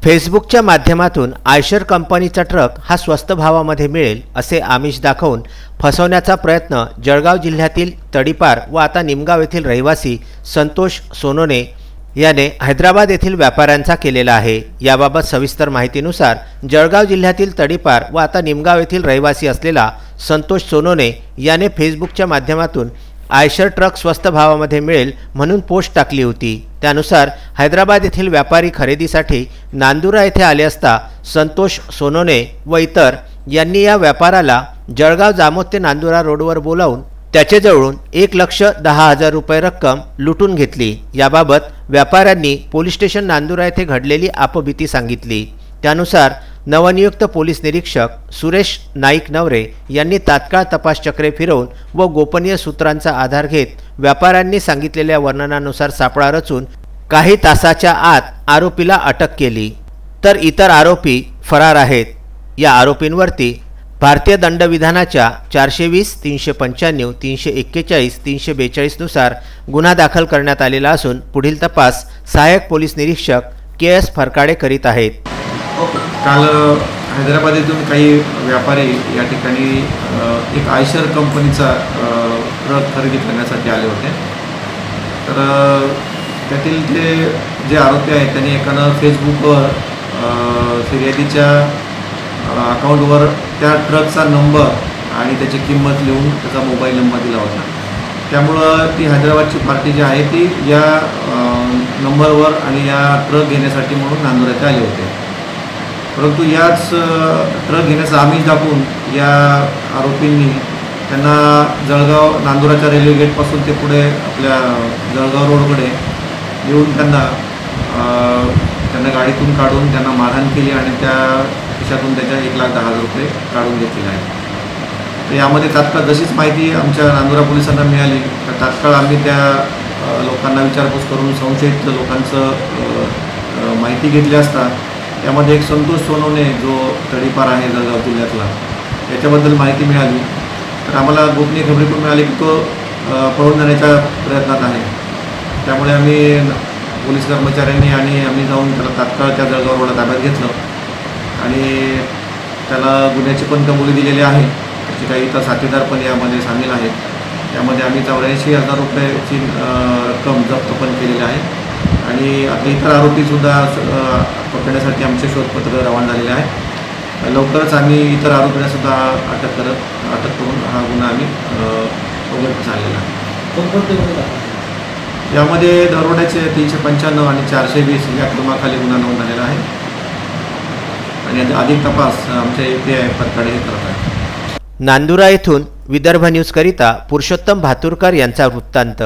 फेसबुकच्या माध्यमातून आयशर कंपनीचा ट्रक हा स्वस्त भावामध्ये मिळेल असे आमिष दाखवून फसवण्याचा प्रयत्न जळगाव जिल्ह्यातील तडीपार व आता निमगाव येथील रहिवासी संतोष सोनोने याने हैदराबाद येथील व्यापाऱ्यांचा केलेला आहे। याबाबत सविस्तर माहितीनुसार जळगाव जिल्ह्यातील तडीपार व आता निमगाव येथील रहिवासी असलेला संतोष सोनोने याने फेसबुकच्या माध्यमातून आयशर ट्रक स्वस्त भावामध्ये मिळेल म्हणून पोस्ट टाकली होती। त्यानुसार हैदराबाद येथील व्यापारी खरेदीसाठी नांदुरा येथे आले असता संतोष सोनोने व इतर यांनी या व्यापाराला जळगाव जामोद ते नांदुरा रोडवर बोलावून त्याच्याजवळून 1,10,000 रुपये रक्कम लुटून घेतली। याबाबत व्यापाऱ्यांनी पोलीस स्टेशन नांदुरा येथे घडलेली आपबीती सांगितली। त्यानुसार नवनियुक्त पोलीस निरीक्षक सुरेश नाईक नवरे यांनी तात्काळ तपास चक्रे फिरवून व गोपनीय सूत्रांचा आधार घेत व्यापाऱ्यांनी सांगितलेल्या वर्णनानुसार सापळा रचून काही तासाच्या आत आरोपीला अटक केली, तर इतर आरोपी फरार आहेत। या आरोपींवरती भारतीय दंडविधानाच्या 420, 395, 341, 342 नुसार गुन्हा दाखल करण्यात आलेला असून पुढील तपास सहाय्यक पोलीस निरीक्षक KS फरकाडे करीत आहेत। काल हैदराबाद येथून काही व्यापारी या ठिकाणी एक आयशर कंपनीचा ट्रक खरेदी करण्यासाठी आले होते। तर त्यातील ते जे आरोपी आहेत त्यांनी एकानं फेसबुकवर फिर्यादीच्या अकाउंटवर त्या ट्रकचा नंबर आणि त्याची किंमत लिहून त्याचा मोबाईल नंबर दिला होता। त्यामुळं ती हैदराबादची पार्टी जी आहे ती या नंबरवर आणि या ट्रक घेण्यासाठी म्हणून नांदुरा येथे आले होते। परंतु याच ट्रक घेण्याचा आमिष दाखवून या आरोपींनी त्यांना जळगाव नांदुराच्या रेल्वे गेटपासून ते पुढे आपल्या जळगाव रोडकडे येऊन त्यांना गाडीतून काढून त्यांना मारहाण केली आणि त्या खिशातून त्याच्या 1,10,000 रुपये काढून घेतलेले आहेत। तर यामध्ये तात्काळ जशीच माहिती आमच्या नांदुरा पोलिसांना मिळाली तर तात्काळ आम्ही त्या लोकांना विचारपूस करून संशयित लोकांचं माहिती घेतली असता त्यामध्ये एक संतोष सोनोने जो तडीपार आहे जळगाव जिल्ह्यातला याच्याबद्दल माहिती मिळाली। तर आम्हाला गोपनीय खबरी मिळाली की तो पळून जाण्याच्या प्रयत्नात आहे। त्यामुळे आम्ही पोलीस कर्मचाऱ्यांनी आणि आम्ही जाऊन त्याला तात्काळ त्या जळगाव रोडला ताब्यात घेतलं आणि त्याला गुन्ह्याची पण कबुली दिलेली आहे। त्याचे काही इतर साथीदार पण यामध्ये सामील आहेत। त्यामध्ये आम्ही 84,000 रुपयाची रक्कम जप्त पण केलेली आहे आणि आता इतर आरोपीसुद्धा पकडण्यासाठी आमचे शोधपत्र रवाना झालेले आहे। लवकरच आम्ही इतर आरोपींनासुद्धा अटक करून हा गुन्हा आम्ही उघडकीस आणलेला आहे। यामध्ये दरोड्याचे 395 आणि 420 या क्रमाखाली गुन्हा नोंद झालेला आहे आणि अधिक तपास आमच्या API फरकाडे हे करत आहेत। नांदुरा येथून विदर्भ न्यूज करिता पुरुषोत्तम भातुरकर यांचा वृत्तांत।